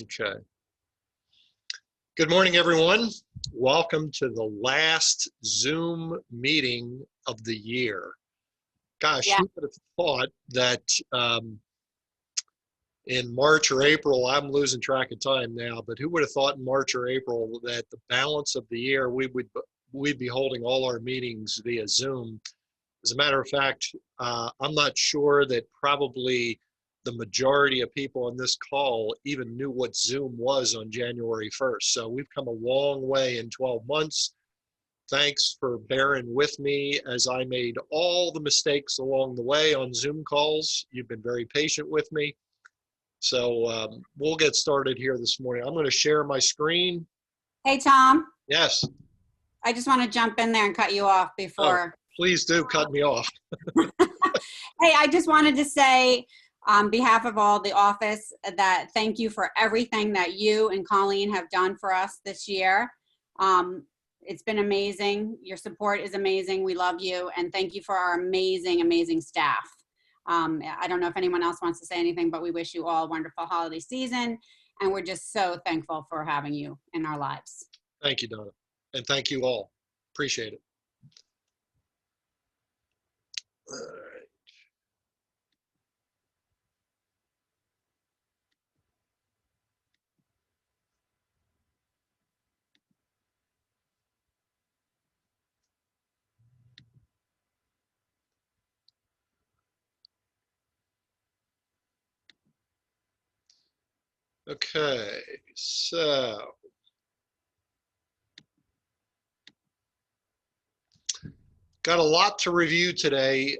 Okay. Good morning, everyone. Welcome to the last Zoom meeting of the year. Gosh, Yeah. who would have thought that in March or April, I'm losing track of time now, but who would have thought in March or April that the balance of the year we'd be holding all our meetings via Zoom. As a matter of fact, I'm not sure that probably the majority of people on this call even knew what Zoom was on January 1st. So we've come a long way in 12 months. Thanks for bearing with me as I made all the mistakes along the way on Zoom calls. You've been very patient with me. So we'll get started here this morning. I'm going to share my screen. Hey, Tom. Yes. I just want to jump in there and cut you off before. Oh, please do cut me off. Hey, I just wanted to say on behalf of all the office that thank you for everything that you and Colleen have done for us this year. It's been amazing. Your support is amazing. We love you. And thank you for our amazing, amazing staff. I don't know if anyone else wants to say anything, but we wish you all a wonderful holiday season. And we're just so thankful for having you in our lives. Thank you, Donna. And thank you all. Appreciate it. All right. Okay, so got a lot to review today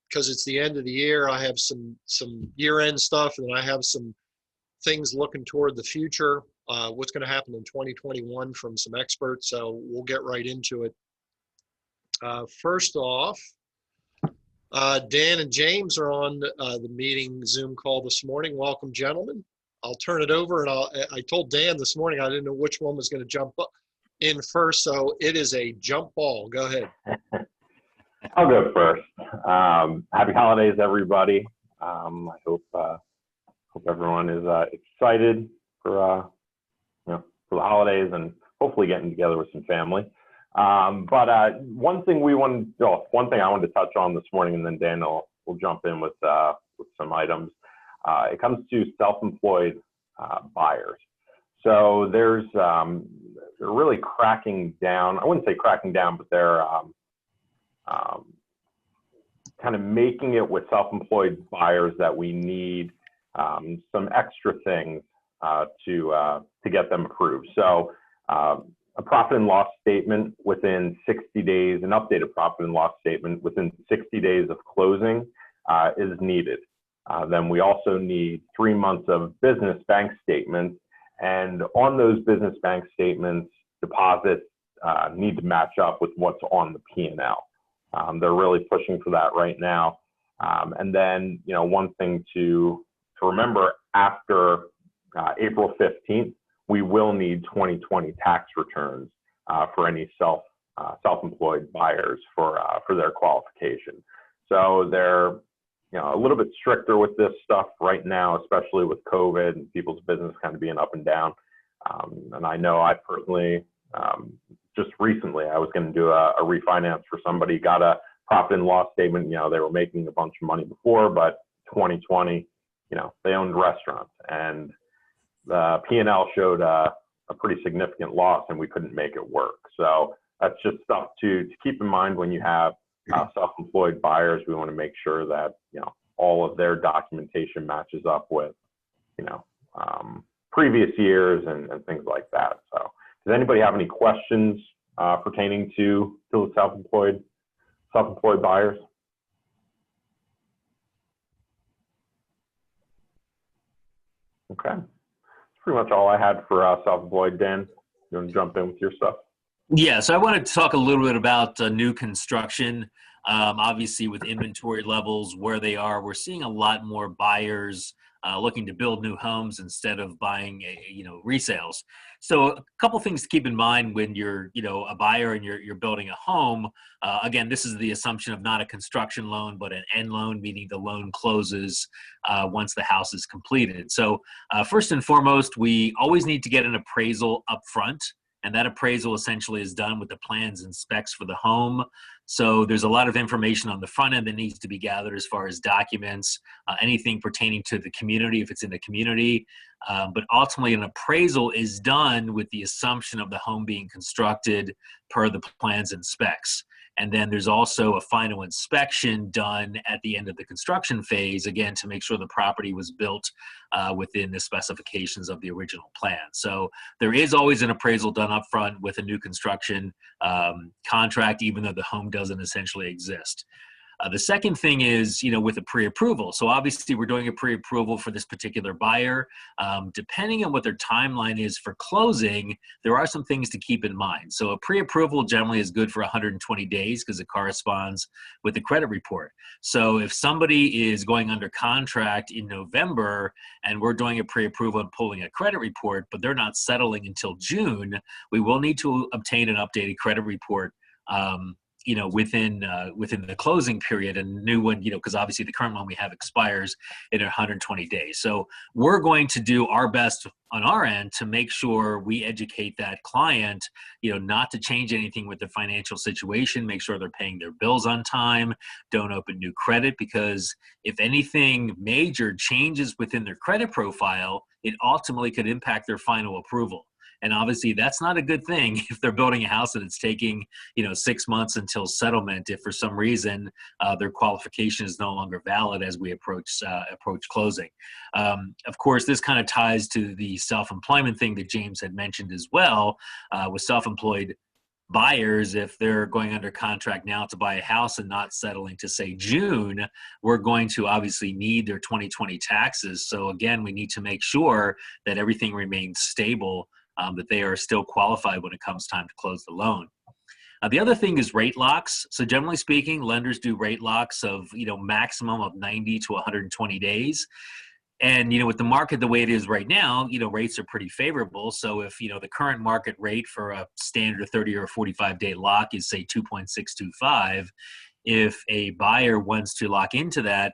because it's the end of the year. I have some year-end stuff, and I have some things looking toward the future, what's going to happen in 2021 from some experts. So we'll get right into it. First off, Dan and James are on the meeting Zoom call this morning. Welcome, gentlemen. I'll turn it over, and I told Dan this morning I didn't know which one was going to jump in first, so it is a jump ball. Go ahead. I'll go first. Happy holidays, everybody. I hope everyone is excited for for the holidays and hopefully getting together with some family. But one thing I wanted to touch on this morning, and then Dan will jump in with some items. It comes to self-employed buyers. So they're really cracking down. I wouldn't say cracking down, but they're kind of making it with self-employed buyers that we need some extra things to get them approved. So a profit and loss statement within 60 days, an updated profit and loss statement within 60 days of closing is needed. Then we also need 3 months of business bank statements, and on those business bank statements, deposits need to match up with what's on the P&L. They're really pushing for that right now. And then, one thing to remember, after April 15th, we will need 2020 tax returns for any self-employed buyers for their qualification. So they're a little bit stricter with this stuff right now, especially with COVID and people's business kind of being up and down. And I know I personally, just recently, I was going to do a refinance for somebody, got a profit and loss statement. They were making a bunch of money before, but 2020, they owned restaurants, and the P&L showed a pretty significant loss, and we couldn't make it work. So that's just stuff to keep in mind when you have self-employed buyers. We want to make sure that all of their documentation matches up with previous years and things like that. So does anybody have any questions pertaining to the self-employed buyers? Okay, that's pretty much all I had for self-employed. Dan, you want to jump in with your stuff? Yeah, so I wanted to talk a little bit about new construction. Obviously, with inventory levels where they are, we're seeing a lot more buyers looking to build new homes instead of buying, resales. So a couple things to keep in mind when you're, a buyer and you're building a home. Again, this is the assumption of not a construction loan, but an end loan, meaning the loan closes once the house is completed. So first and foremost, we always need to get an appraisal up front. And that appraisal essentially is done with the plans and specs for the home. So there's a lot of information on the front end that needs to be gathered as far as documents, anything pertaining to the community, if it's in the community. But ultimately, an appraisal is done with the assumption of the home being constructed per the plans and specs. And then there's also a final inspection done at the end of the construction phase, again, to make sure the property was built within the specifications of the original plan. So there is always an appraisal done up front with a new construction contract, even though the home doesn't essentially exist. The second thing is, with a pre-approval. So obviously we're doing a pre-approval for this particular buyer. Depending on what their timeline is for closing, there are some things to keep in mind. So a pre-approval generally is good for 120 days because it corresponds with the credit report. So if somebody is going under contract in November and we're doing a pre-approval and pulling a credit report, but they're not settling until June, we will need to obtain an updated credit report within the closing period, and new one, because obviously the current one we have expires in 120 days. So we're going to do our best on our end to make sure we educate that client, not to change anything with their financial situation, make sure they're paying their bills on time, don't open new credit, because if anything major changes within their credit profile, it ultimately could impact their final approval. And obviously that's not a good thing if they're building a house and it's taking, 6 months until settlement, if for some reason their qualification is no longer valid as we approach closing. Of course, this kind of ties to the self-employment thing that James had mentioned as well. With self-employed buyers, if they're going under contract now to buy a house and not settling to say June, we're going to obviously need their 2020 taxes. So again, we need to make sure that everything remains stable, that they are still qualified when it comes time to close the loan. The other thing is rate locks. So generally speaking, lenders do rate locks of, maximum of 90 to 120 days. And, with the market the way it is right now, rates are pretty favorable. So if, the current market rate for a standard 30 or 45-day lock is, say, 2.625, if a buyer wants to lock into that,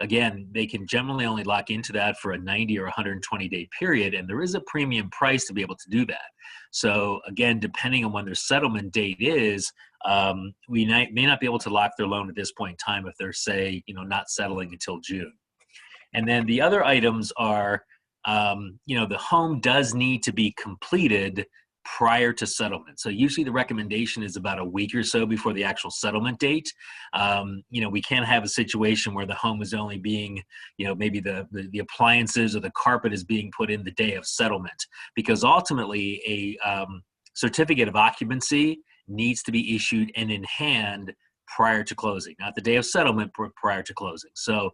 again, they can generally only lock into that for a 90 or 120-day period, and there is a premium price to be able to do that. So again, depending on when their settlement date is, we may not be able to lock their loan at this point in time if they're, say, not settling until June. And then the other items are, the home does need to be completed prior to settlement. So usually the recommendation is about a week or so before the actual settlement date. We can't have a situation where the home is only being, maybe the appliances or the carpet is being put in the day of settlement, because ultimately a certificate of occupancy needs to be issued and in hand prior to closing, not the day of settlement, but prior to closing. So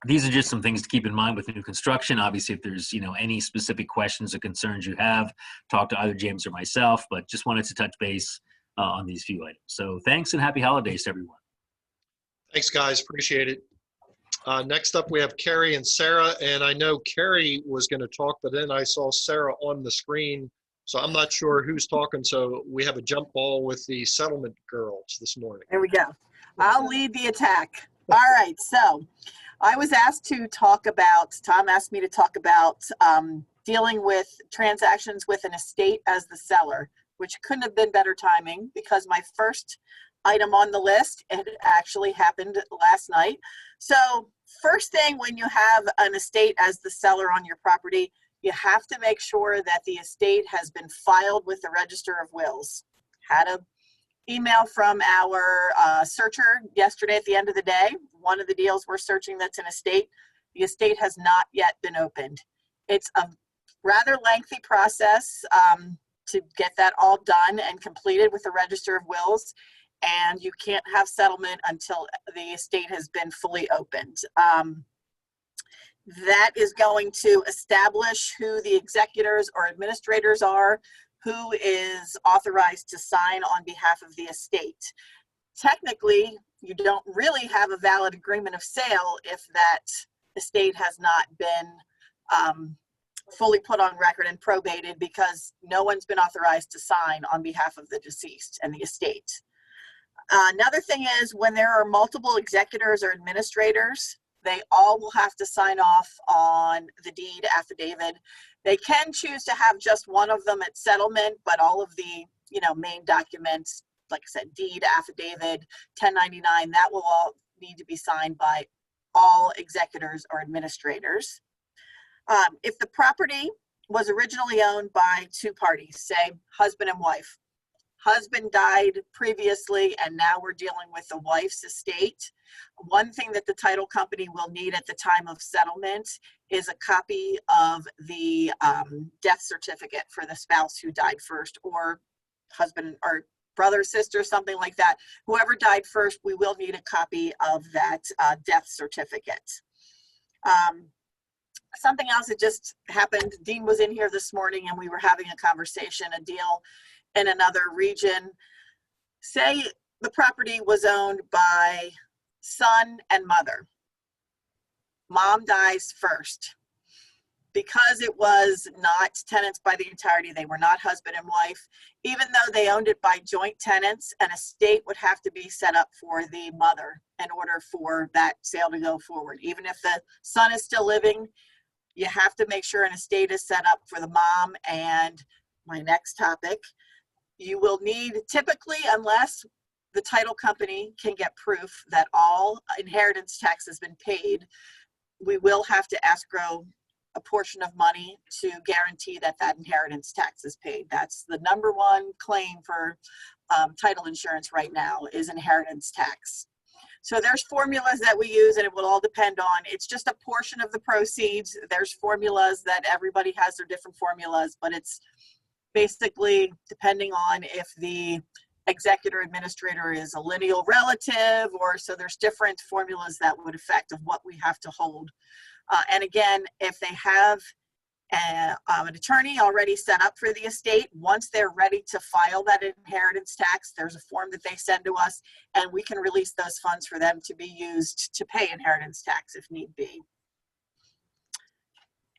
these are just some things to keep in mind with new construction. Obviously, if there's any specific questions or concerns you have, talk to either James or myself, but just wanted to touch base on these few items. So thanks and happy holidays to everyone. Thanks, guys. Appreciate it. Next up, we have Carrie and Sarah, and I know Carrie was going to talk, but then I saw Sarah on the screen, so I'm not sure who's talking. So we have a jump ball with the settlement girls this morning. There we go. I'll lead the attack. All right, so I was asked to talk about, Tom asked me to talk about dealing with transactions with an estate as the seller, which couldn't have been better timing because my first item on the list, it actually happened last night. So first thing, when you have an estate as the seller on your property, you have to make sure that the estate has been filed with the Register of Wills. Had a email from our searcher yesterday at the end of the day. One of the deals we're searching that's an estate, the estate has not yet been opened. It's a rather lengthy process to get that all done and completed with the Register of Wills, and you can't have settlement until the estate has been fully opened. That is going to establish who the executors or administrators are, who is authorized to sign on behalf of the estate. technically, you don't really have a valid agreement of sale if that estate has not been fully put on record and probated, because no one's been authorized to sign on behalf of the deceased and the estate. Another thing is, when there are multiple executors or administrators, they all will have to sign off on the deed affidavit. They can choose to have just one of them at settlement, but all of the, main documents, like I said, deed, affidavit, 1099, that will all need to be signed by all executors or administrators. If the property was originally owned by two parties, say husband and wife, husband died previously and now we're dealing with the wife's estate, one thing that the title company will need at the time of settlement is a copy of the death certificate for the spouse who died first, or husband or brother, sister, something like that. Whoever died first, we will need a copy of that death certificate. Something else that just happened, Dean was in here this morning and we were having a conversation, a deal in another region. Say the property was owned by son and mother. Mom dies first. Because it was not tenants by the entirety, they were not husband and wife, even though they owned it by joint tenants, an estate would have to be set up for the mother in order for that sale to go forward. Even if the son is still living, you have to make sure an estate is set up for the mom. And my next topic, you will need, typically, unless the title company can get proof that all inheritance tax has been paid, we will have to escrow a portion of money to guarantee that that inheritance tax is paid. That's the number one claim for title insurance right now, is inheritance tax. So there's formulas that we use, and it will all depend on, it's just a portion of the proceeds. There's formulas that everybody has their different formulas, but it's basically depending on if the executor administrator is a lineal relative, or so there's different formulas that would affect of what we have to hold. And again, if they have an attorney already set up for the estate, once they're ready to file that inheritance tax, there's a form that they send to us, and we can release those funds for them to be used to pay inheritance tax if need be.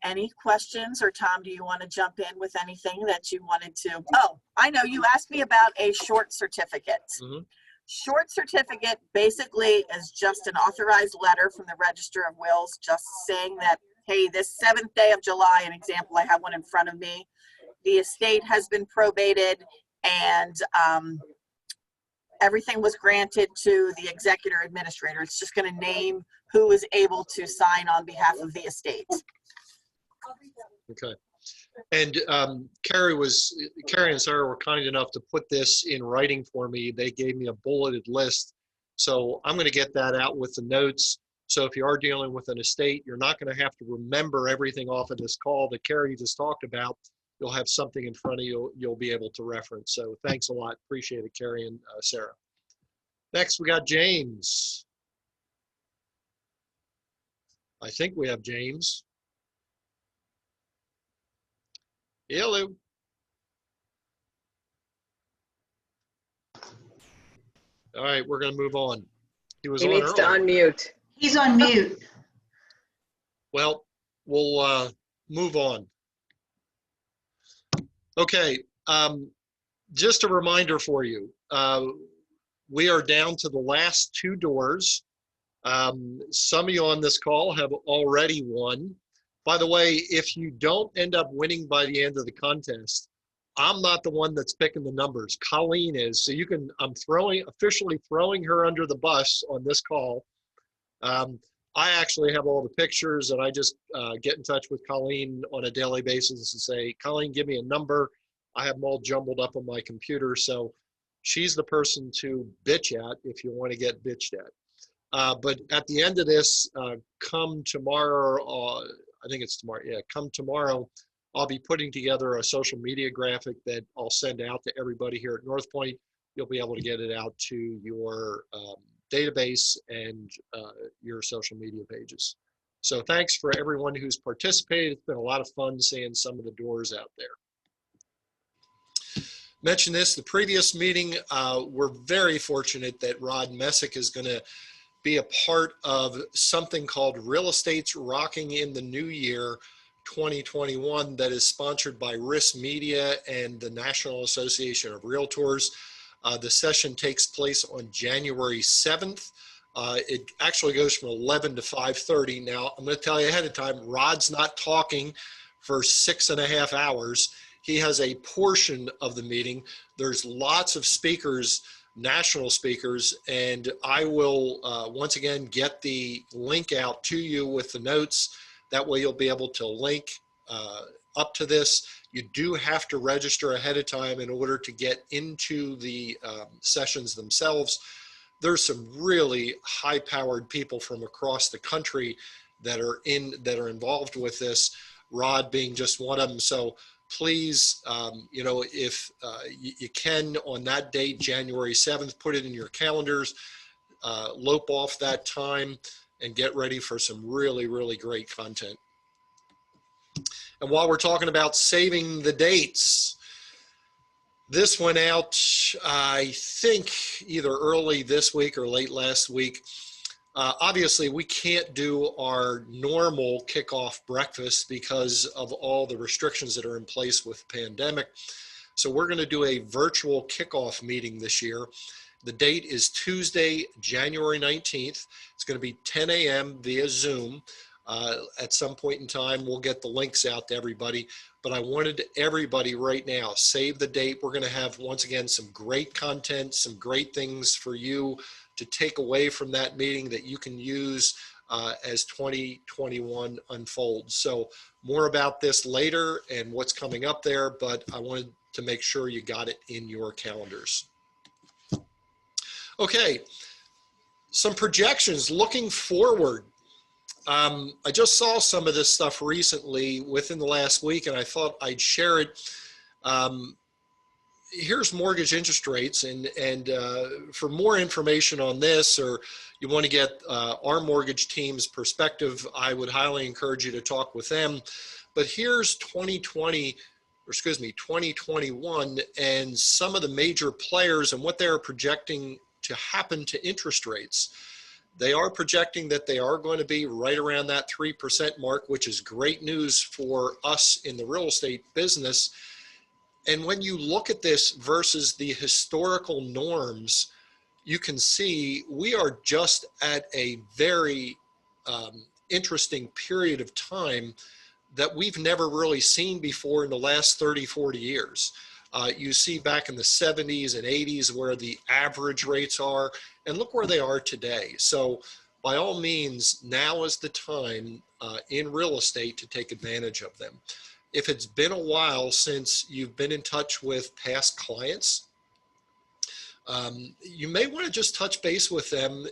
Any questions? Or Tom, do you want to jump in with anything that you wanted to? Oh, I know you asked me about a short certificate. Mm-hmm. Short certificate basically is just an authorized letter from the Register of Wills, just saying that, hey, this 7th day of July, an example, I have one in front of me, the estate has been probated and everything was granted to the executor administrator. It's just going to name who is able to sign on behalf of the estate. Okay. And Carrie and Sarah were kind enough to put this in writing for me. They gave me a bulleted list. So I'm going to get that out with the notes. So if you are dealing with an estate, you're not going to have to remember everything off of this call that Carrie just talked about. You'll have something in front of you you'll be able to reference. So thanks a lot. Appreciate it, Carrie and Sarah. Next, we got James. I think we have James. Hello. All right, we're going to move on. He needs to unmute. He's on mute. Well, we'll move on. Okay, just a reminder for you. We are down to the last 2 doors. Some of you on this call have already won. By the way, if you don't end up winning by the end of the contest, I'm not the one that's picking the numbers. Colleen is. So you can, I'm officially throwing her under the bus on this call. I actually have all the pictures, and I just get in touch with Colleen on a daily basis and say, Colleen, give me a number. I have them all jumbled up on my computer. So she's the person to bitch at if you want to get bitched at. But at the end of this, come tomorrow, I think it's tomorrow. Yeah, come tomorrow, I'll be putting together a social media graphic that I'll send out to everybody here at North Point. You'll be able to get it out to your database and your social media pages. So thanks for everyone who's participated. It's been a lot of fun seeing some of the doors out there. mentioned this, the previous meeting, we're very fortunate that Rod Messick is going to be a part of something called Real Estate's Rocking in the New Year 2021 that is sponsored by RIS Media and the National Association of Realtors. The session takes place on January 7th. It actually goes from 11 to 5:30. Now, I'm going to tell you ahead of time, Rod's not talking for 6.5 hours. He has a portion of the meeting. There's lots of speakers, national speakers, and I will once again get the link out to you with the notes. That way you'll be able to link up to this. You do have to register ahead of time in order to get into the sessions themselves. There's some really high-powered people from across the country that are involved with this, Rod being just one of them. So please, if you can on that date, January 7th, put it in your calendars, lope off that time and get ready for some really, really great content. And while we're talking about saving the dates, this went out, I think, either early this week or late last week. Obviously, we can't do our normal kickoff breakfast because of all the restrictions that are in place with the pandemic. So we're going to do a virtual kickoff meeting this year. The date is Tuesday, January 19th. It's going to be 10 a.m. via Zoom. At some point in time, we'll get the links out to everybody. But I wanted everybody right now, save the date. We're going to have, once again, some great content, some great things for you to take away from that meeting that you can use as 2021 unfolds. So more about this later and what's coming up there, but I wanted to make sure you got it in your calendars. Okay, some projections looking forward. I just saw some of this stuff recently within the last week, and I thought I'd share it. Here's mortgage interest rates, and for more information on this, or you want to get our mortgage team's perspective, I would highly encourage you to talk with them. But here's 2021, and some of the major players and what they're projecting to happen to interest rates. They are projecting that they are going to be right around that 3% mark, which is great news for us in the real estate business. And when you look at this versus the historical norms, you can see we are just at a very interesting period of time that we've never really seen before in the last 30, 40 years. You see back in the 70s and 80s where the average rates are, and look where they are today. So by all means, now is the time in real estate to take advantage of them. If it's been a while since you've been in touch with past clients, you may want to just touch base with them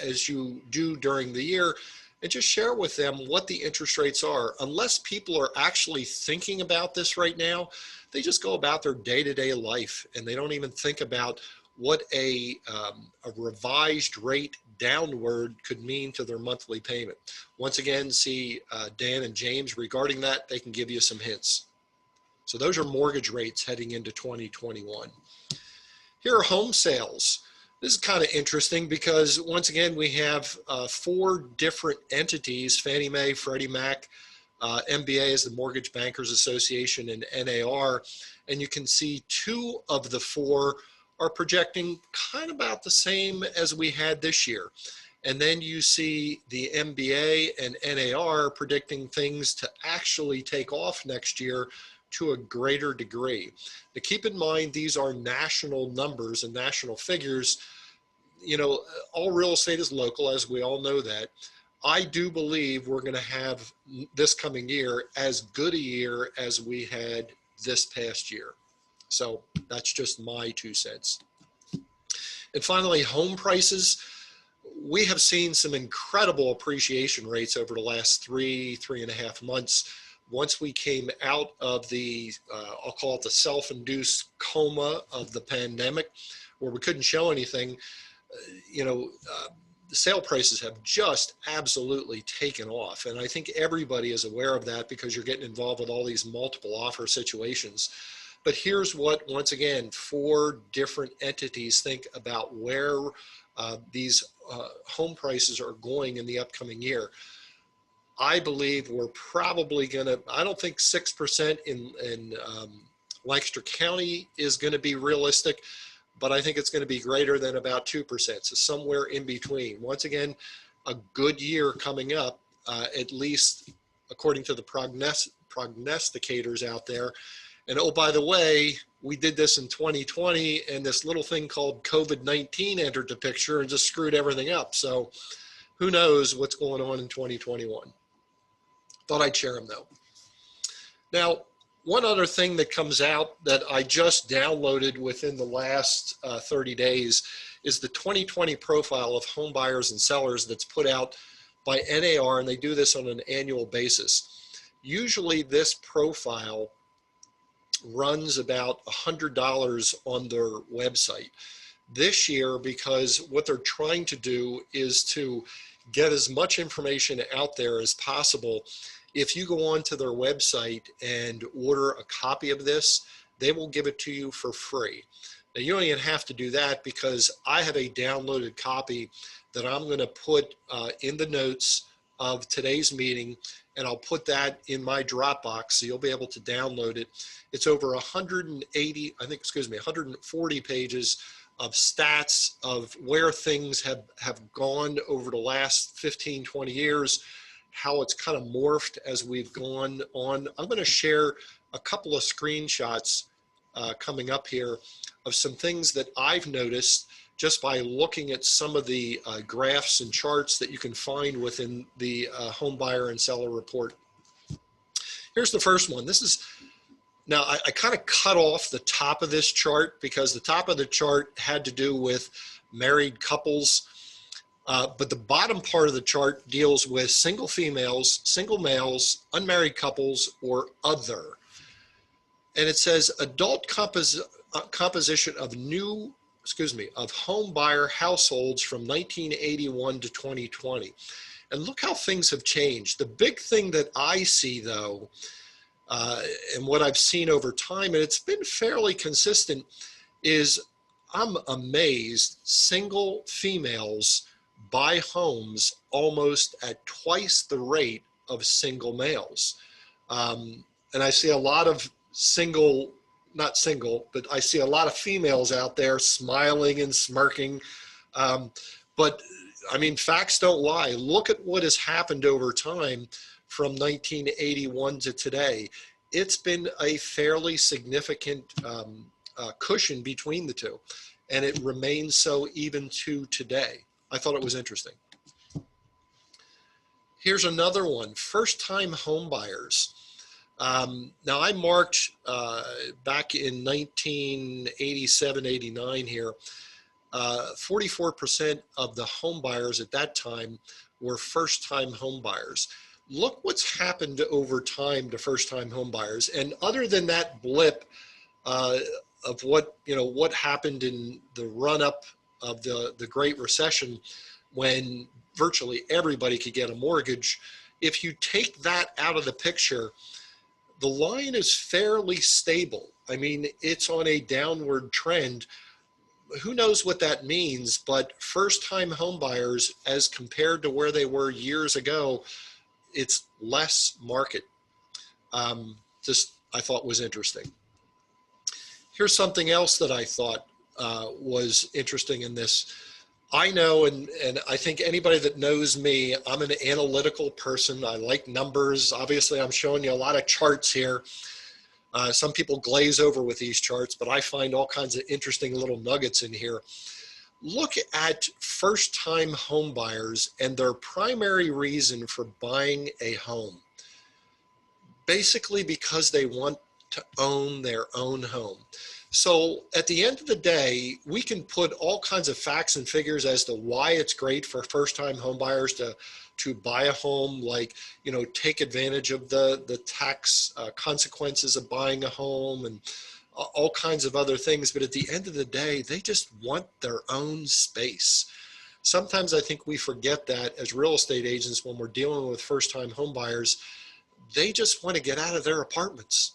as you do during the year and just share with them what the interest rates are. Unless people are actually thinking about this right now, they just go about their day-to-day life and they don't even think about what a revised rate downward could mean to their monthly payment. Once again, see Dan and James regarding that. They can give you some hints. So those are mortgage rates heading into 2021. Here are home sales. This is kind of interesting because once again, we have 4 different entities, Fannie Mae, Freddie Mac, MBA is the Mortgage Bankers Association, and NAR. And you can see 2 of the 4 are projecting kind of about the same as we had this year. And then you see the MBA and NAR predicting things to actually take off next year to a greater degree. Now keep in mind, these are national numbers and national figures. You know, all real estate is local, as we all know that. I do believe we're going to have this coming year as good a year as we had this past year. So that's just my 2 cents. And finally, home prices. We have seen some incredible appreciation rates over the last 3.5 months. Once we came out of the, I'll call it the self-induced coma of the pandemic, where we couldn't show anything, the sale prices have just absolutely taken off. And I think everybody is aware of that because you're getting involved with all these multiple offer situations. But here's what, once again, 4 different entities think about where these home prices are going in the upcoming year. I believe we're probably going to, I don't think 6% in Lancaster County is going to be realistic, but I think it's going to be greater than about 2%. So somewhere in between. Once again, a good year coming up, at least according to the prognosticators out there. And oh, by the way, we did this in 2020 and this little thing called COVID-19 entered the picture and just screwed everything up. So who knows what's going on in 2021. Thought I'd share them though. Now, one other thing that comes out that I just downloaded within the last 30 days is the 2020 profile of home buyers and sellers that's put out by NAR, and they do this on an annual basis. Usually this profile runs about $100 on their website. This year, because what they're trying to do is to get as much information out there as possible, if you go onto their website and order a copy of this, they will give it to you for free. Now, you don't even have to do that because I have a downloaded copy that I'm going to put in the notes of today's meeting, and I'll put that in my Dropbox so you'll be able to download it. It's over 140 pages of stats of where things have gone over the last 15, 20 years, how it's kind of morphed as we've gone on. I'm going to share a couple of screenshots coming up here of some things that I've noticed just by looking at some of the graphs and charts that you can find within the home buyer and seller report. Here's the first one. This is, now I kind of cut off the top of this chart because the top of the chart had to do with married couples. But the bottom part of the chart deals with single females, single males, unmarried couples, or other. And it says adult composition of of home buyer households from 1981 to 2020. And look how things have changed. The big thing that I see though, and what I've seen over time, and it's been fairly consistent, is I'm amazed single females buy homes almost at twice the rate of single males. And I see a lot of not single, but I see a lot of females out there smiling and smirking. But I mean, facts don't lie. Look at what has happened over time from 1981 to today. It's been a fairly significant cushion between the two, and it remains so even to today. I thought it was interesting. Here's another one, first-time home buyers. Now I marked back in 1987, 89 here, 44% of the home buyers at that time were first-time home buyers. Look what's happened over time to first-time home buyers. And other than that blip of what happened in the run-up of the Great Recession, when virtually everybody could get a mortgage, if you take that out of the picture, the line is fairly stable. I mean, it's on a downward trend. Who knows what that means, but first-time home buyers, as compared to where they were years ago, it's less market. I thought was interesting. Here's something else that I thought was interesting in this. I know, and I think anybody that knows me, I'm an analytical person. I like numbers. Obviously, I'm showing you a lot of charts here. Some people glaze over with these charts, but I find all kinds of interesting little nuggets in here. Look at first-time home buyers and their primary reason for buying a home. Basically because they want to own their own home. So at the end of the day, we can put all kinds of facts and figures as to why it's great for first-time home buyers to buy a home, like, take advantage of the tax consequences of buying a home and all kinds of other things. But at the end of the day, they just want their own space. Sometimes I think we forget that as real estate agents when we're dealing with first-time home buyers. They just want to get out of their apartments.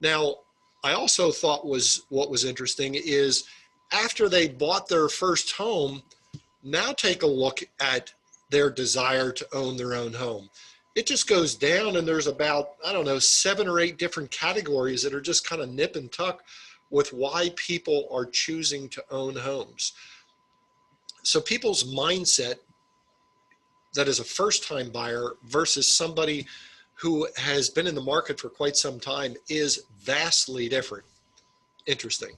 Now, I also thought what was interesting is after they bought their first home, now take a look at their desire to own their own home. It just goes down, and there's about, I don't know, 7 or 8 different categories that are just kind of nip and tuck with why people are choosing to own homes. So people's mindset that is a first-time buyer versus somebody who has been in the market for quite some time is vastly different. Interesting.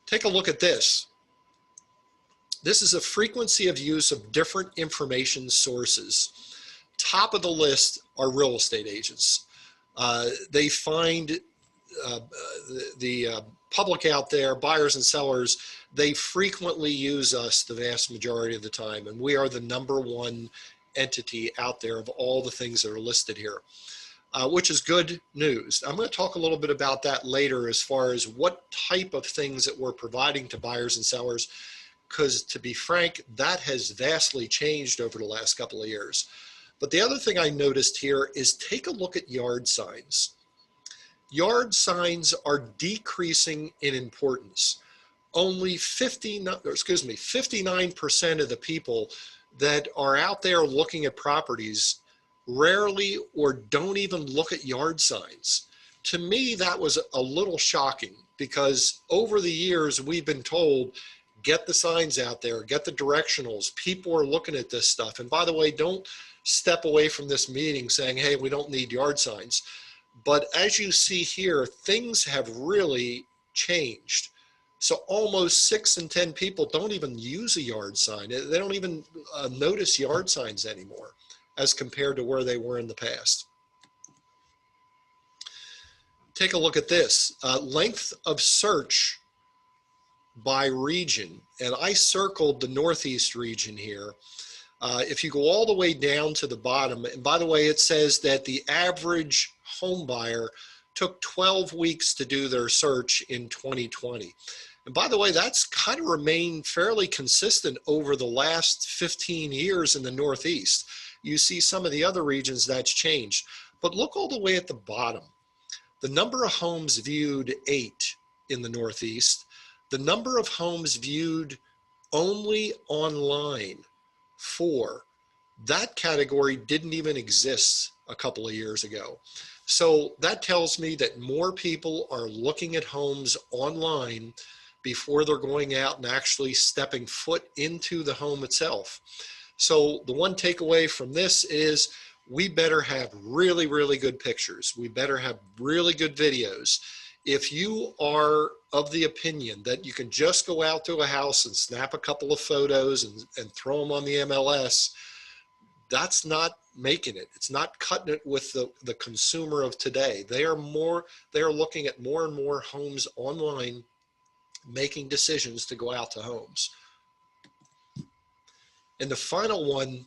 Take a look at this. This is a frequency of use of different information sources. Top of the list are real estate agents. They find the public out there, buyers and sellers, they frequently use us the vast majority of the time, and we are the #1 entity out there of all the things that are listed here, which is good news. I'm going to talk a little bit about that later as far as what type of things that we're providing to buyers and sellers, because to be frank, that has vastly changed over the last couple of years. But the other thing I noticed here is take a look at yard signs. Yard signs are decreasing in importance. Only 59% of the people that are out there looking at properties rarely or don't even look at yard signs. To me, that was a little shocking, because over the years we've been told, get the signs out there, get the directionals. People are looking at this stuff. And by the way, don't step away from this meeting saying, hey, we don't need yard signs. But as you see here, things have really changed. So almost 6 in 10 people don't even use a yard sign. They don't even notice yard signs anymore as compared to where they were in the past. Take a look at this. Length of search by region. And I circled the Northeast region here. If you go all the way down to the bottom, and by the way, it says that the average home buyer took 12 weeks to do their search in 2020. And by the way, that's kind of remained fairly consistent over the last 15 years in the Northeast. You see some of the other regions that's changed. But look all the way at the bottom. The number of homes viewed, 8 in the Northeast. The number of homes viewed only online, 4. That category didn't even exist a couple of years ago. So that tells me that more people are looking at homes online before they're going out and actually stepping foot into the home itself. So the one takeaway from this is we better have really, really good pictures. We better have really good videos. If you are of the opinion that you can just go out to a house and snap a couple of photos and throw them on the MLS, that's not making it. It's not cutting it with the consumer of today. They are looking at more and more homes online, making decisions to go out to homes. And the final one,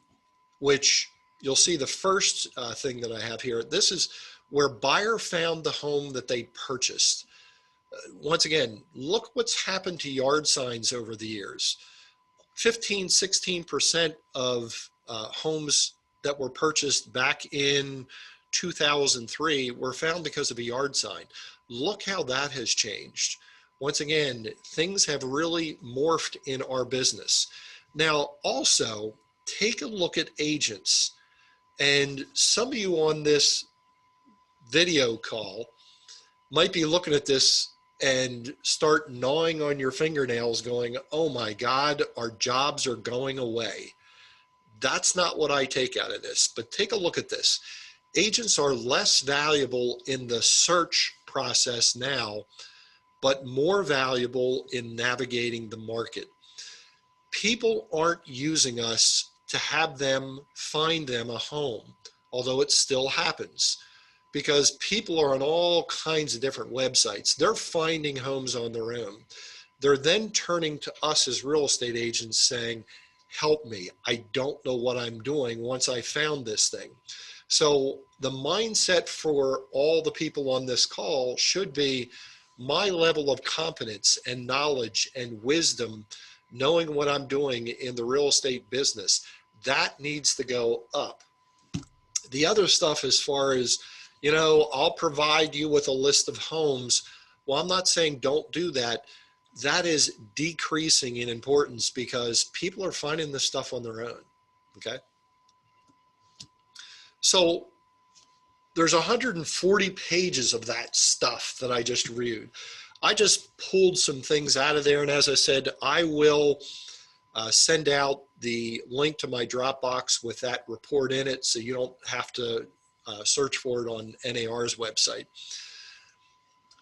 which you'll see the first thing that I have here, this is where buyer found the home that they purchased. Once again, look what's happened to yard signs over the years. 16% of homes that were purchased back in 2003 were found because of a yard sign. Look how that has changed. Once again, things have really morphed in our business. Now, also, take a look at agents. And some of you on this video call might be looking at this and start gnawing on your fingernails going, oh my God, our jobs are going away. That's not what I take out of this, but take a look at this. Agents are less valuable in the search process now, but more valuable in navigating the market. People aren't using us to have them find them a home, although it still happens, because people are on all kinds of different websites. They're finding homes on their own. They're then turning to us as real estate agents saying, help me, I don't know what I'm doing once I found this thing. So the mindset for all the people on this call should be my level of competence and knowledge and wisdom, knowing what I'm doing in the real estate business, that needs to go up. The other stuff as far as, you know, I'll provide you with a list of homes. Well, I'm not saying don't do that. That is decreasing in importance because people are finding this stuff on their own. Okay. So there's 140 pages of that stuff that I just reviewed. I just pulled some things out of there. And as I said, I will send out the link to my Dropbox with that report in it, so you don't have to search for it on NAR's website.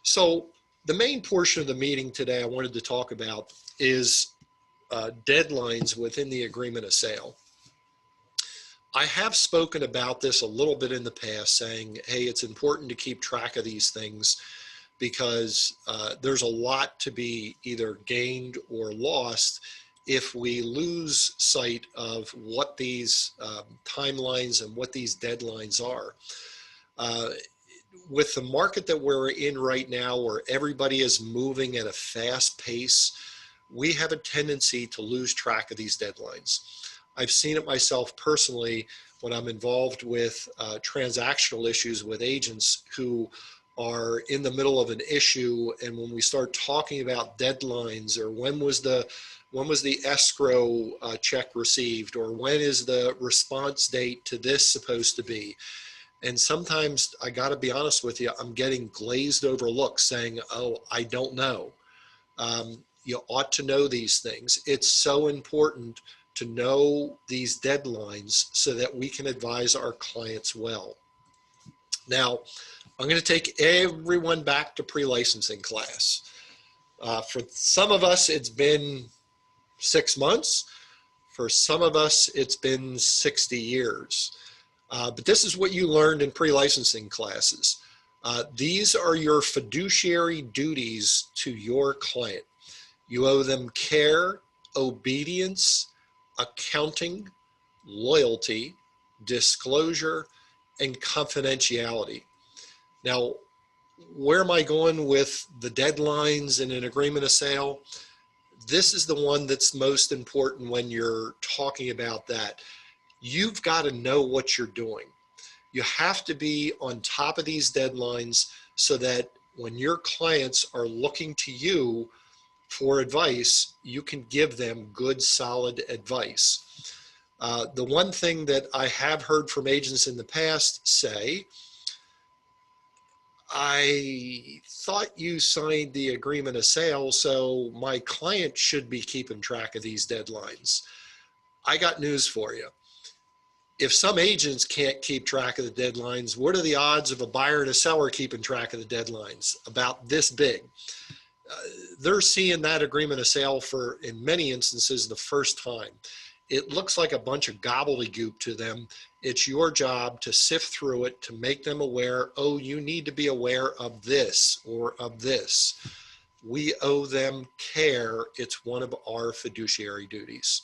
So the main portion of the meeting today I wanted to talk about is deadlines within the agreement of sale. I have spoken about this a little bit in the past, saying, hey, it's important to keep track of these things because there's a lot to be either gained or lost if we lose sight of what these timelines and what these deadlines are. With the market that we're in right now, where everybody is moving at a fast pace, we have a tendency to lose track of these deadlines. I've seen it myself personally when I'm involved with transactional issues with agents who are in the middle of an issue, and when we start talking about deadlines, or when was the escrow check received, or when is the response date to this supposed to be? And sometimes, I got to be honest with you, I'm getting glazed over looks saying, oh, I don't know. You ought to know these things. It's so important to know these deadlines so that we can advise our clients well. Now, I'm going to take everyone back to pre-licensing class. For some of us, it's been 6 months. For some of us, it's been 60 years. But this is what you learned in pre-licensing classes. These are your fiduciary duties to your client. You owe them care, obedience, accounting, loyalty, disclosure, and confidentiality. Now, where am I going with the deadlines in an agreement of sale? This is the one that's most important when you're talking about that. You've got to know what you're doing. You have to be on top of these deadlines so that when your clients are looking to you for advice, you can give them good, solid advice. The one thing that I have heard from agents in the past say, I thought you signed the agreement of sale, so my client should be keeping track of these deadlines. I got news for you. If some agents can't keep track of the deadlines, what are the odds of a buyer and a seller keeping track of the deadlines? About this big. They're seeing that agreement of sale for, in many instances, the first time. It looks like a bunch of gobbledygook to them. It's your job to sift through it, to make them aware, oh, you need to be aware of this or of this. We owe them care. It's one of our fiduciary duties.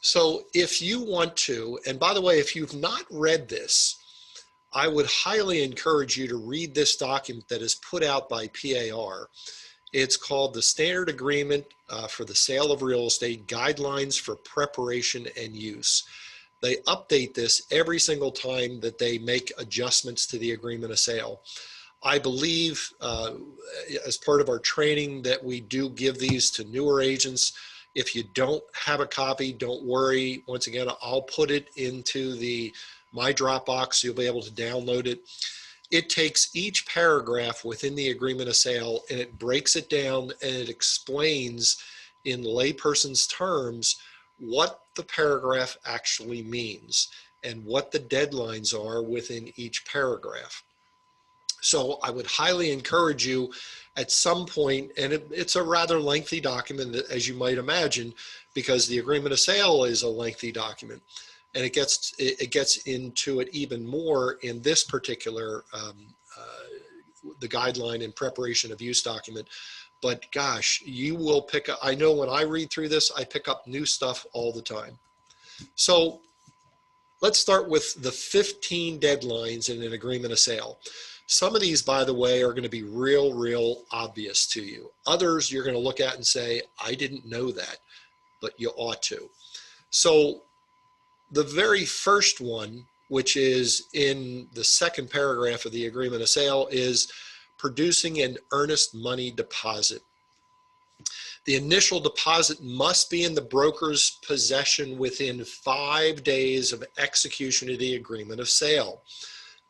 So if you want to, and by the way, if you've not read this, I would highly encourage you to read this document that is put out by PAR. It's called the Standard Agreement for the Sale of Real Estate Guidelines for Preparation and Use. They update this every single time that they make adjustments to the agreement of sale. I believe as part of our training that we do give these to newer agents. If you don't have a copy, don't worry. Once again, I'll put it into my Dropbox. You'll be able to download it. It takes each paragraph within the agreement of sale and it breaks it down and it explains in layperson's terms what the paragraph actually means and what the deadlines are within each paragraph. So I would highly encourage you at some point, and it's a rather lengthy document, as you might imagine, because the agreement of sale is a lengthy document. And it gets into it even more in this particular, the guideline and preparation of use document. But gosh, you will pick up, I know when I read through this, I pick up new stuff all the time. So let's start with the 15 deadlines in an agreement of sale. Some of these, by the way, are going to be real obvious to you. Others you're going to look at and say, I didn't know that, but you ought to. So the very first one which is in the second paragraph of the agreement of sale, is producing an earnest money deposit. The initial deposit must be in the broker's possession within 5 days of execution of the agreement of sale,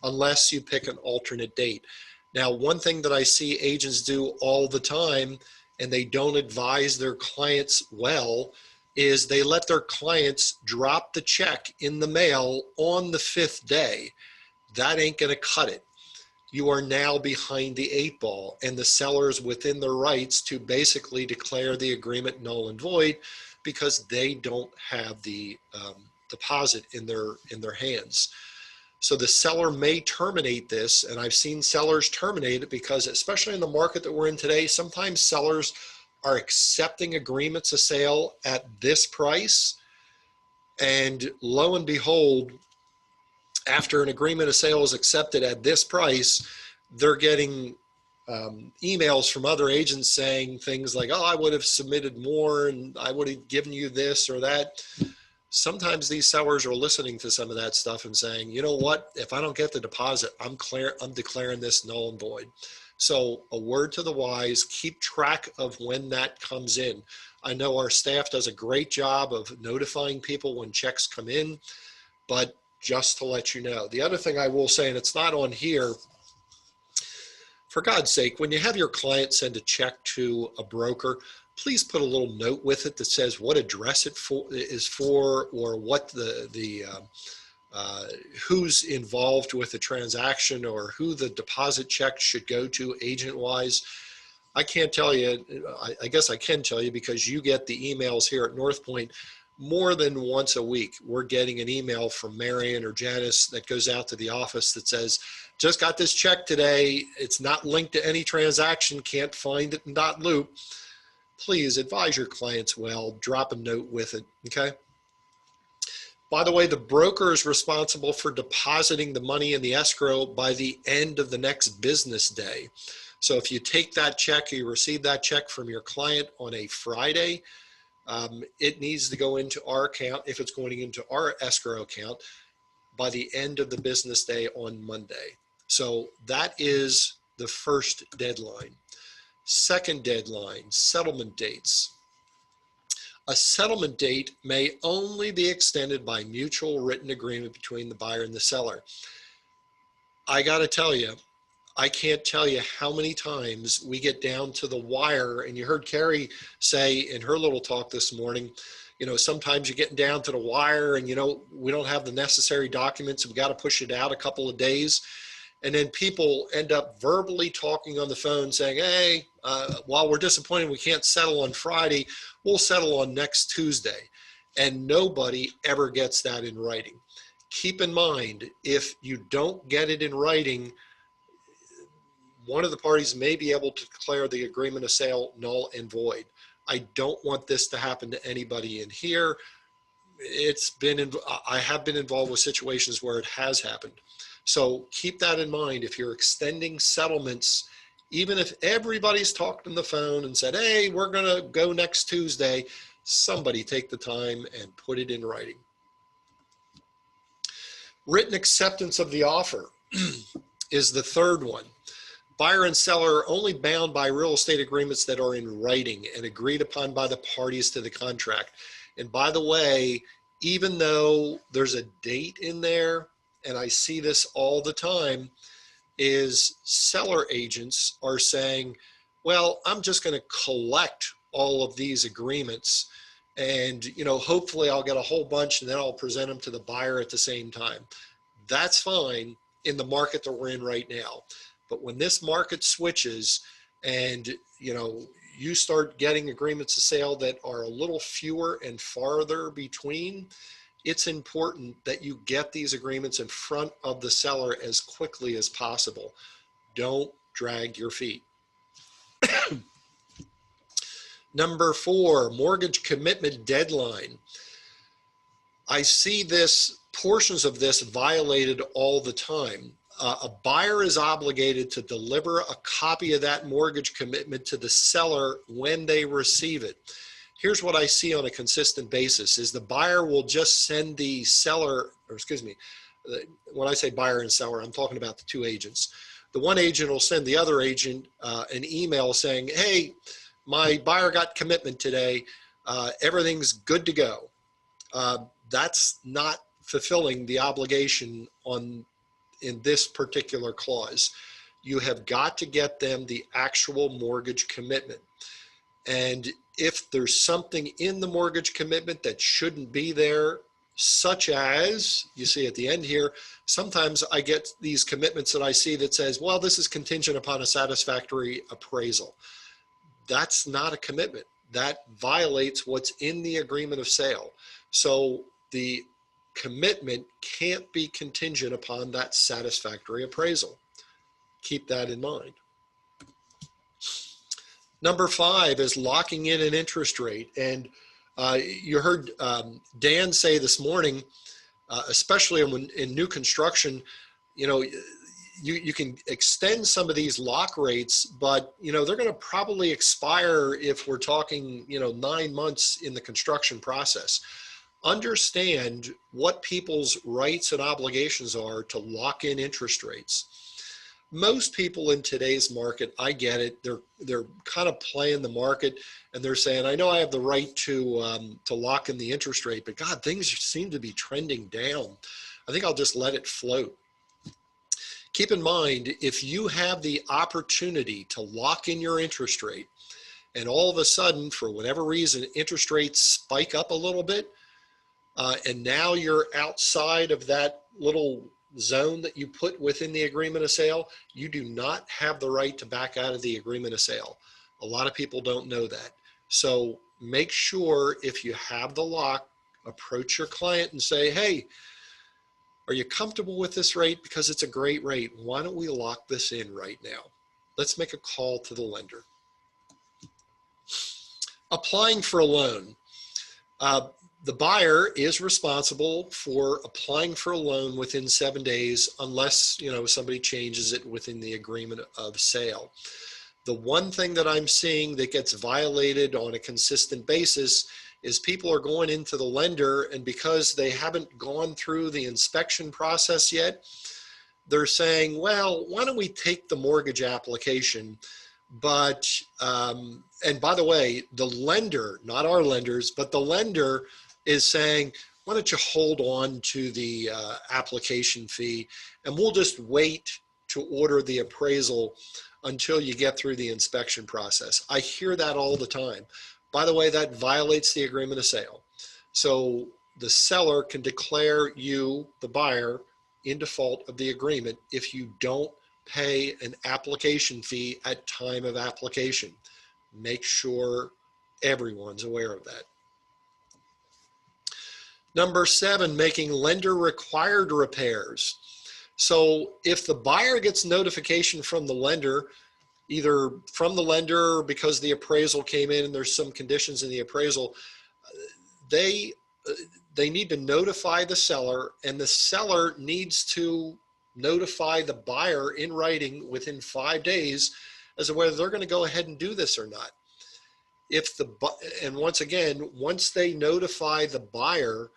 unless you pick an alternate date. Now, one thing that I see agents do all the time, and they don't advise their clients well, is they let their clients drop the check in the mail on the 5th day. That ain't gonna cut it. You are now behind the 8 ball, and the seller is within their rights to basically declare the agreement null and void because they don't have the deposit in their hands. So the seller may terminate this, and I've seen sellers terminate it because, especially in the market that we're in today, sometimes sellers are accepting agreements of sale at this price, and lo and behold, after an agreement of sale is accepted at this price, they're getting emails from other agents saying things like, oh, I would have submitted more and I would have given you this or that. Sometimes these sellers are listening to some of that stuff and saying, you know what, if I don't get the deposit, I'm declaring this null and void. So a word to the wise, keep track of when that comes in. I know our staff does a great job of notifying people when checks come in, but just to let you know. The other thing I will say, and it's not on here, for God's sake, when you have your client send a check to a broker, please put a little note with it that says what address it is for, or what who's involved with the transaction, or who the deposit check should go to agent-wise. I can't tell you, I guess I can tell you because you get the emails here at North Point more than once a week. We're getting an email from Marion or Janice that goes out to the office that says, just got this check today. It's not linked to any transaction. Can't find it in .loop. Please advise your clients well. Drop a note with it, okay? By the way, the broker is responsible for depositing the money in the escrow by the end of the next business day. So if you take that check, you receive that check from your client on a Friday, it needs to go into our account, if it's going into our escrow account, by the end of the business day on Monday. So that is the first deadline. Second deadline, settlement dates. A settlement date may only be extended by mutual written agreement between the buyer and the seller. I got to tell you, I can't tell you how many times we get down to the wire, and you heard Carrie say in her little talk this morning, you know, sometimes you're getting down to the wire and, you know, we don't have the necessary documents. We've got to push it out a couple of days. And then people end up verbally talking on the phone saying, hey, while we're disappointed we can't settle on Friday, we'll settle on next Tuesday. And nobody ever gets that in writing. Keep in mind, if you don't get it in writing, one of the parties may be able to declare the agreement of sale null and void. I don't want this to happen to anybody in here. I have been involved with situations where it has happened. So keep that in mind. If you're extending settlements, even if everybody's talked on the phone and said, hey, we're going to go next Tuesday, somebody take the time and put it in writing. Written acceptance of the offer is the third one. Buyer and seller are only bound by real estate agreements that are in writing and agreed upon by the parties to the contract. And by the way, even though there's a date in there, and I see this all the time, is seller agents are saying, well, I'm just going to collect all of these agreements and, you know, hopefully I'll get a whole bunch and then I'll present them to the buyer at the same time. That's fine in the market that we're in right now. But when this market switches and, you know, you start getting agreements of sale that are a little fewer and farther between, it's important that you get these agreements in front of the seller as quickly as possible. Don't drag your feet. Number 4, mortgage commitment deadline. I see this, portions of this violated all the time. A buyer is obligated to deliver a copy of that mortgage commitment to the seller when they receive it. Here's what I see on a consistent basis is the buyer will just send the seller, or excuse me, when I say buyer and seller, I'm talking about the two agents. The one agent will send the other agent an email saying, hey, my buyer got commitment today. Everything's good to go. That's not fulfilling the obligation in this particular clause. You have got to get them the actual mortgage commitment. And if there's something in the mortgage commitment that shouldn't be there, such as, you see at the end here, sometimes I get these commitments that I see that says, well, this is contingent upon a satisfactory appraisal. That's not a commitment. That violates what's in the agreement of sale. So the commitment can't be contingent upon that satisfactory appraisal. Keep that in mind. Number 5 is locking in an interest rate. And you heard Dan say this morning, especially in new construction, you know, you can extend some of these lock rates, but you know, they're going to probably expire if we're talking, you know, 9 months in the construction process. Understand what people's rights and obligations are to lock in interest rates. Most people in today's market, I get it, they're kind of playing the market and they're saying, I know I have the right to lock in the interest rate, but God, things seem to be trending down. I think I'll just let it float. Keep in mind, if you have the opportunity to lock in your interest rate and all of a sudden, for whatever reason, interest rates spike up a little bit, and now you're outside of that little zone that you put within the agreement of sale, you do not have the right to back out of the agreement of sale. A lot of people don't know that. So make sure if you have the lock, approach your client and say, hey, are you comfortable with this rate? Because it's a great rate. Why don't we lock this in right now? Let's make a call to the lender. Applying for a loan. The buyer is responsible for applying for a loan within 7 days, unless, you know, somebody changes it within the agreement of sale. The one thing that I'm seeing that gets violated on a consistent basis is people are going into the lender, and because they haven't gone through the inspection process yet, they're saying, well, why don't we take the mortgage application? But, and by the way, the lender, not our lenders, but the lender is saying, why don't you hold on to the application fee and we'll just wait to order the appraisal until you get through the inspection process. I hear that all the time. By the way, that violates the agreement of sale. So the seller can declare you, the buyer, in default of the agreement if you don't pay an application fee at time of application. Make sure everyone's aware of that. Number 7, making lender required repairs. So if the buyer gets notification from the lender, either from the lender because the appraisal came in and there's some conditions in the appraisal, they need to notify the seller, and the seller needs to notify the buyer in writing within 5 days as to whether they're going to go ahead and do this or not. And once again, once they notify the buyer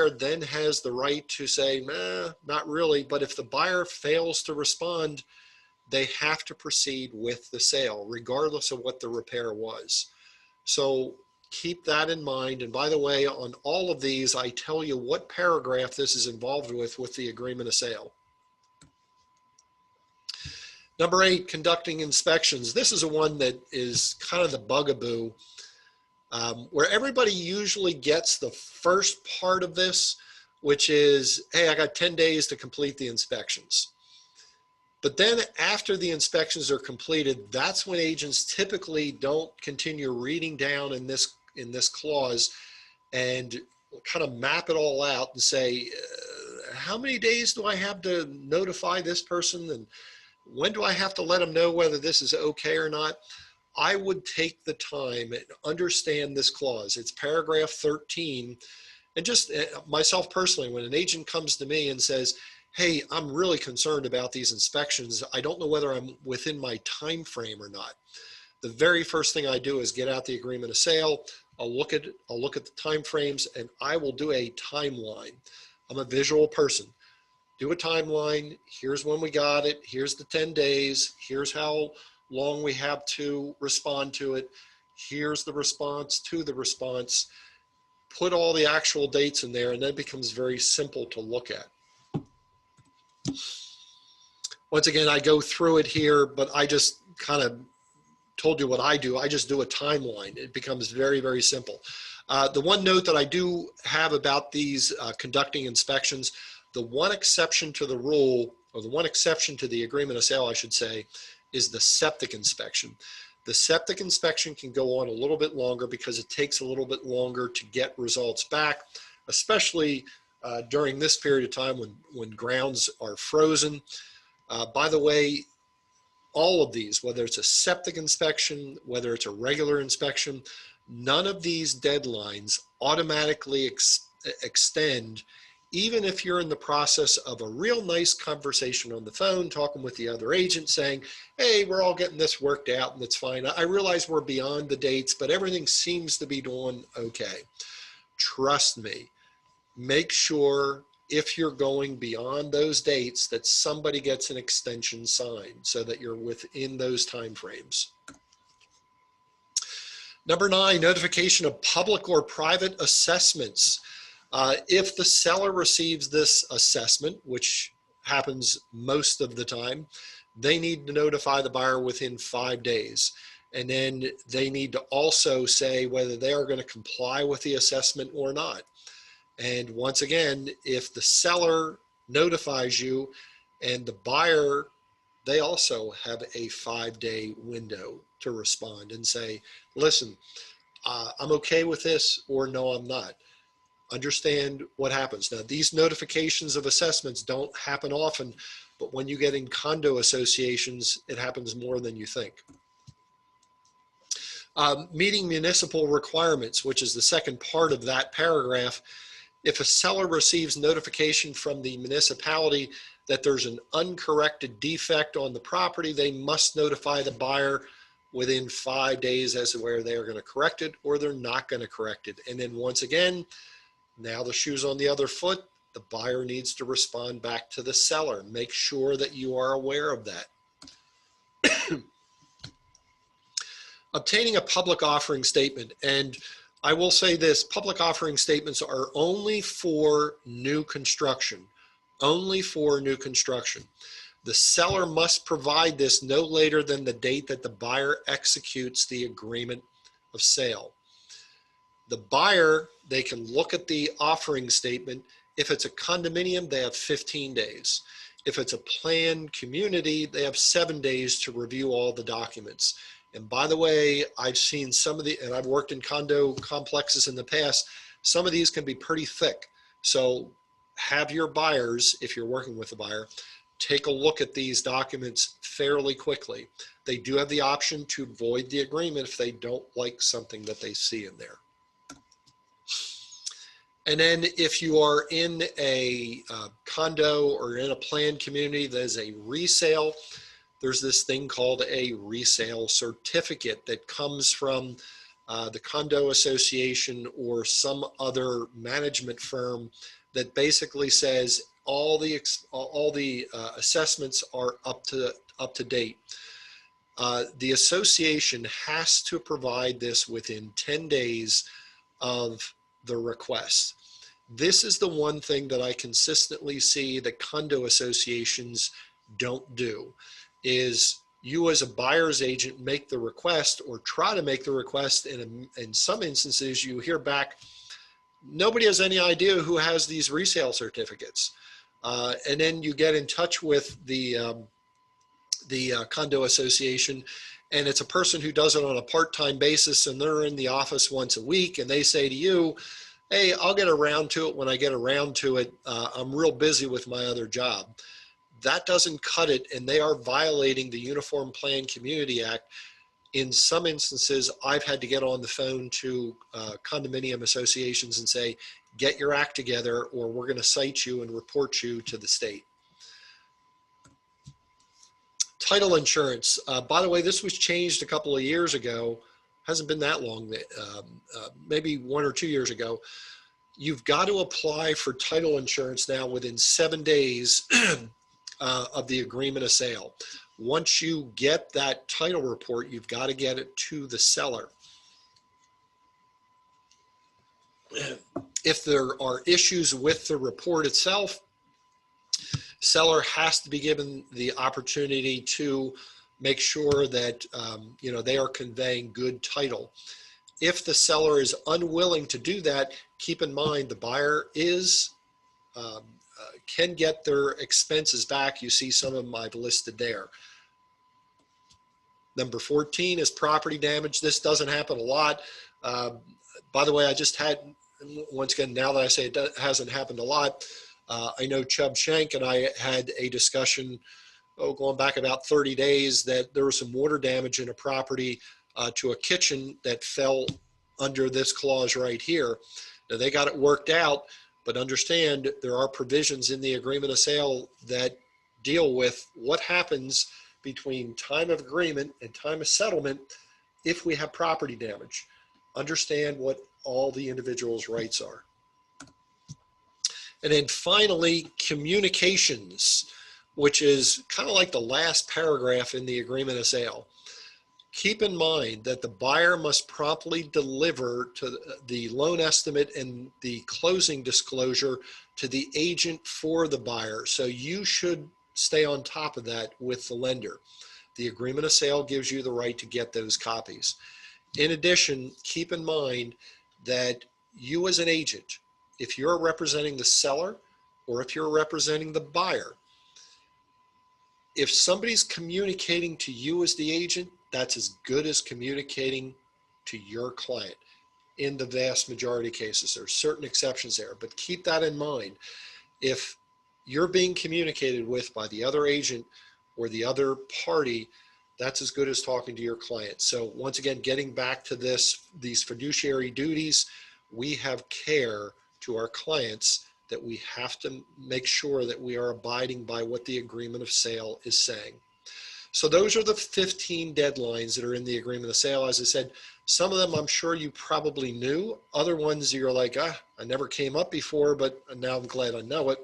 then has the right to say, nah, not really. But if the buyer fails to respond, they have to proceed with the sale, regardless of what the repair was. So keep that in mind. And by the way, on all of these, I tell you what paragraph this is involved with the agreement of sale. Number 8, conducting inspections. This is a one that is kind of the bugaboo, where everybody usually gets the first part of this, which is, hey, I got 10 days to complete the inspections. But then after the inspections are completed, that's when agents typically don't continue reading down in this clause and kind of map it all out and say, how many days do I have to notify this person? And when do I have to let them know whether this is okay or not? I would take the time and understand this clause. It's paragraph 13. And just myself personally, when an agent comes to me and says, hey, I'm really concerned about these inspections, I don't know whether I'm within my time frame or not, the very first thing I do is get out the agreement of sale. I'll look at the time frames, and I will do a timeline. I'm a visual person. do a timeline. Here's when we got it. Here's the 10 days. Here's how long we have to respond to it. Here's the response to the response. Put all the actual dates in there, and then it becomes very simple to look at. Once again, I go through it here, but I just kind of told you what I do. I just do a timeline. It becomes very, very simple. The one note that I do have about these conducting inspections, the one exception to the rule, or the one exception to the agreement of sale, I should say, is the septic inspection. The septic inspection can go on a little bit longer because it takes a little bit longer to get results back, especially during this period of time when grounds are frozen. By the way, all of these, whether it's a septic inspection, whether it's a regular inspection, none of these deadlines automatically extend, even if you're in the process of a real nice conversation on the phone, talking with the other agent saying, hey, we're all getting this worked out and it's fine. I realize we're beyond the dates, but everything seems to be doing okay. Trust me, make sure if you're going beyond those dates that somebody gets an extension signed so that you're within those timeframes. Number 9, notification of public or private assessments. If the seller receives this assessment, which happens most of the time, they need to notify the buyer within 5 days. And then they need to also say whether they are going to comply with the assessment or not. And once again, if the seller notifies you and the buyer, they also have a 5-day window to respond and say, listen, I'm okay with this, or no, I'm not. Understand what happens. Now, these notifications of assessments don't happen often, but when you get in condo associations, it happens more than you think. Meeting municipal requirements, which is the second part of that paragraph. If a seller receives notification from the municipality that there's an uncorrected defect on the property, they must notify the buyer within 5 days as to where they are going to correct it or they're not going to correct it. And then once again, now the shoe's on the other foot, the buyer needs to respond back to the seller. Make sure that you are aware of that. Obtaining a public offering statement. And I will say this, public offering statements are only for new construction, only for new construction. The seller must provide this no later than the date that the buyer executes the agreement of sale. The buyer, they can look at the offering statement. If it's a condominium, they have 15 days. If it's a planned community, they have 7 days to review all the documents. And by the way, I've seen some of the, and I've worked in condo complexes in the past, some of these can be pretty thick. So have your buyers, if you're working with a buyer, take a look at these documents fairly quickly. They do have the option to void the agreement if they don't like something that they see in there. And then if you are in a condo or in a planned community that is a resale, there's this thing called a resale certificate that comes from the condo association or some other management firm that basically says all the assessments are up to date. The association has to provide this within 10 days of the request. This is the one thing that I consistently see that condo associations don't do, is you as a buyer's agent make the request or try to make the request. In some instances, you hear back, nobody has any idea who has these resale certificates. And then you get in touch with the condo association, and it's a person who does it on a part-time basis, and they're in the office once a week, and they say to you, hey, I'll get around to it when I get around to it. I'm real busy with my other job. That doesn't cut it, and they are violating the Uniform Plan Community Act. In some instances, I've had to get on the phone to condominium associations and say, get your act together, or we're going to cite you and report you to the state. Title insurance. By the way, this was changed a couple of years ago. Hasn't been that long, maybe 1 or 2 years ago. you've got to apply for title insurance now within 7 days of the agreement of sale. Once you get that title report, you've got to get it to the seller. If there are issues with the report itself, seller has to be given the opportunity to make sure that they are conveying good title. If the seller is unwilling to do that, keep in mind the buyer can get their expenses back. You see some of them I've listed there. Number 14 is property damage. This doesn't happen a lot. By the way, I just had, once again, now that I say it hasn't happened a lot, I know Chubb Shank and I had a discussion, going back about 30 days, that there was some water damage in a property to a kitchen that fell under this clause right here. Now, they got it worked out, but understand there are provisions in the agreement of sale that deal with what happens between time of agreement and time of settlement if we have property damage. Understand what all the individual's rights are. And then finally, communications, which is kind of like the last paragraph in the agreement of sale. Keep in mind that the buyer must promptly deliver to the loan estimate and the closing disclosure to the agent for the buyer. So you should stay on top of that with the lender. The agreement of sale gives you the right to get those copies. In addition, keep in mind that you as an agent, if you're representing the seller or if you're representing the buyer, if somebody's communicating to you as the agent, that's as good as communicating to your client. In the vast majority of cases, there are certain exceptions there, but keep that in mind. If you're being communicated with by the other agent or the other party, that's as good as talking to your client. So once again, getting back to these fiduciary duties, we have care to our clients that we have to make sure that we are abiding by what the agreement of sale is saying. So those are the 15 deadlines that are in the agreement of sale. As I said, some of them I'm sure you probably knew. Other ones you're like, I never came up before, but now I'm glad I know it.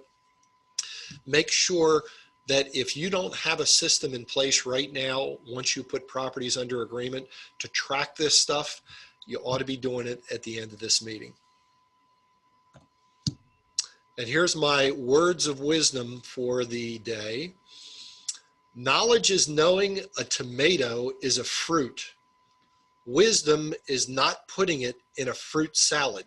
Make sure that if you don't have a system in place right now, once you put properties under agreement to track this stuff, you ought to be doing it at the end of this meeting. And here's my words of wisdom for the day. Knowledge is knowing a tomato is a fruit. Wisdom is not putting it in a fruit salad.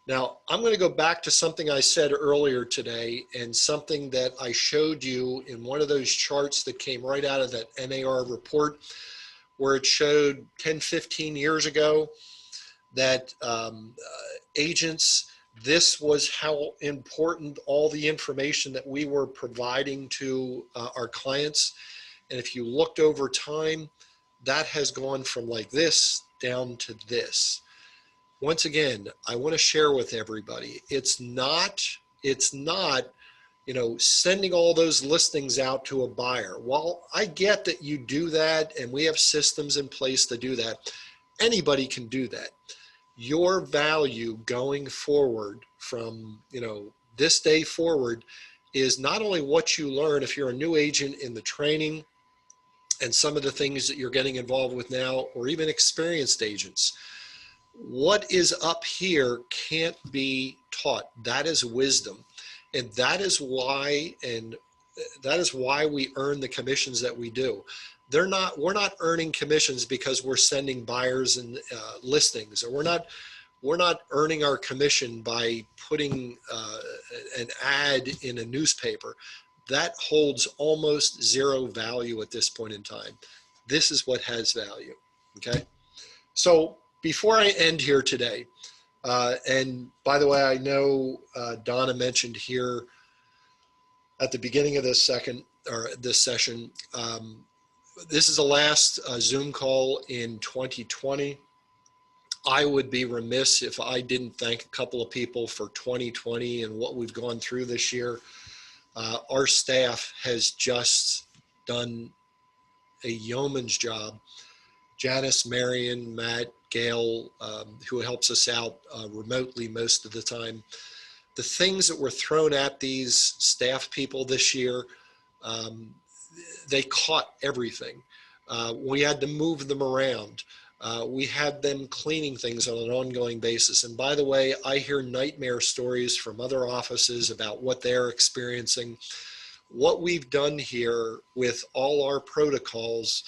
Now, I'm going to go back to something I said earlier today and something that I showed you in one of those charts that came right out of that NAR report, where it showed 10, 15 years ago that agents, this was how important all the information that we were providing to our clients. And if you looked over time, that has gone from like this down to this. Once again, I want to share with everybody, it's not, sending all those listings out to a buyer. While I get that you do that and we have systems in place to do that, anybody can do that. Your value going forward from, this day forward is not only what you learn if you're a new agent in the training and some of the things that you're getting involved with now, or even experienced agents. What is up here can't be taught. That is wisdom. And that is why we earn the commissions that we do. We're not earning commissions because we're sending buyers and listings, or we're not earning our commission by putting an ad in a newspaper. That holds almost zero value at this point in time. This is what has value, okay? So before I end here today, and by the way, I know Donna mentioned here at the beginning of this session, this is the last Zoom call in 2020. I would be remiss if I didn't thank a couple of people for 2020 and what we've gone through this year. Our staff has just done a yeoman's job. Janice, Marion, Matt, Gail, who helps us out remotely most of the time. The things that were thrown at these staff people this year, they caught everything. We had to move them around. We had them cleaning things on an ongoing basis. And by the way, I hear nightmare stories from other offices about what they're experiencing. What we've done here with all our protocols,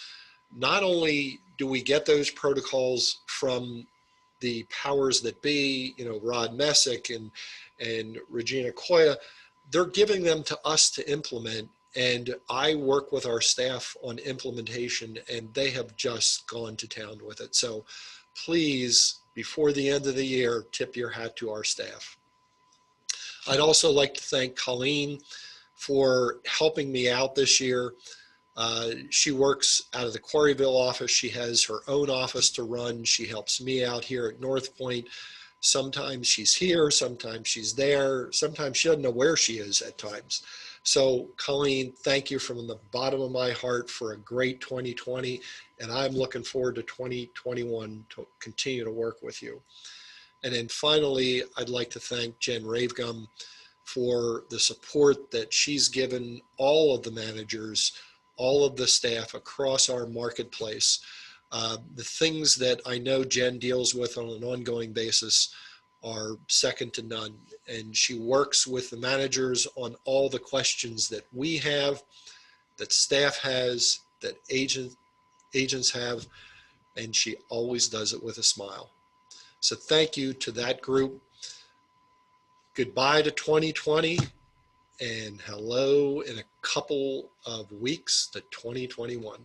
not only do we get those protocols from the powers that be, Rod Messick and Regina Coya, they're giving them to us to implement. And I work with our staff on implementation, and they have just gone to town with it. So please, before the end of the year, tip your hat to our staff. I'd also like to thank Colleen for helping me out this year. She works out of the Quarryville office. She has her own office to run. She helps me out here at North Point. Sometimes she's here, sometimes she's there. Sometimes she doesn't know where she is at times. So Colleen, thank you from the bottom of my heart for a great 2020. And I'm looking forward to 2021 to continue to work with you. And then finally, I'd like to thank Jen Ravegum for the support that she's given all of the managers, all of the staff across our marketplace. The things that I know Jen deals with on an ongoing basis are second to none. And she works with the managers on all the questions that we have, that staff has, that agents have, and she always does it with a smile. So thank you to that group. Goodbye to 2020, and hello in a couple of weeks to 2021.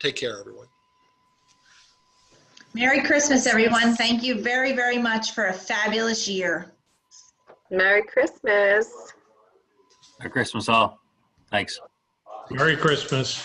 Take care, everyone. Merry Christmas, everyone. Thank you very, very much for a fabulous year. Merry Christmas. Merry Christmas all. Thanks. Merry Christmas.